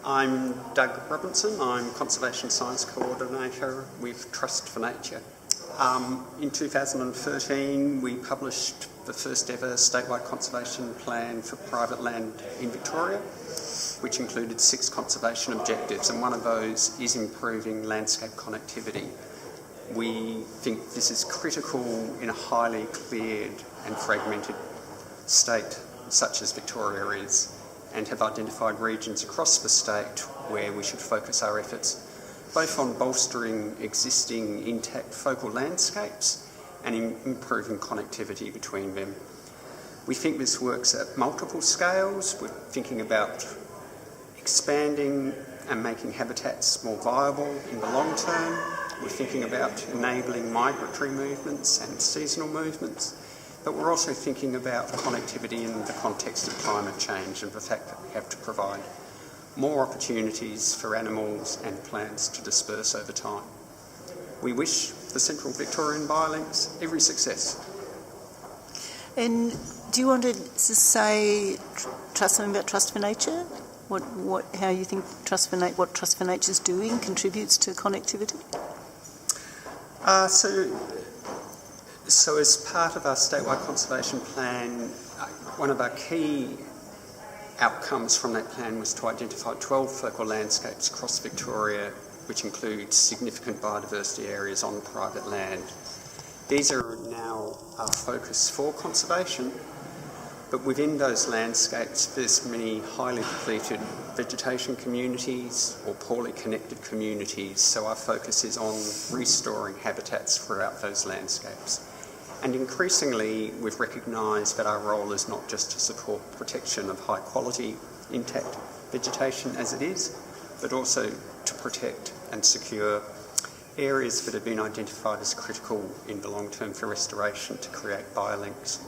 I'm Doug Robinson. I'm Conservation Science Coordinator with Trust for Nature. In 2013 we published the first ever statewide conservation plan for private land in Victoria, which included 6 conservation objectives, and one of those is improving landscape connectivity. We think this is critical in a highly cleared and fragmented state such as Victoria is, and have identified regions across the state where we should focus our efforts, both on bolstering existing intact focal landscapes and improving connectivity between them. We think this works at multiple scales. We're thinking about expanding and making habitats more viable in the long term. We're thinking about enabling migratory movements and seasonal movements. But we're also thinking about connectivity in the context of climate change and the fact that we have to provide more opportunities for animals and plants to disperse over time. We wish the Central Victorian Biolinks every success. And do you want to say something about Trust for Nature? How you think what Trust for Nature is doing contributes to connectivity? So as part of our statewide conservation plan, one of our key outcomes from that plan was to identify 12 focal landscapes across Victoria, which include significant biodiversity areas on private land. These are now our focus for conservation, but within those landscapes there's many highly depleted vegetation communities or poorly connected communities, so our focus is on restoring habitats throughout those landscapes. And increasingly we've recognised that our role is not just to support protection of high quality intact vegetation as it is, but also to protect and secure areas that have been identified as critical in the long term for restoration to create biolinks.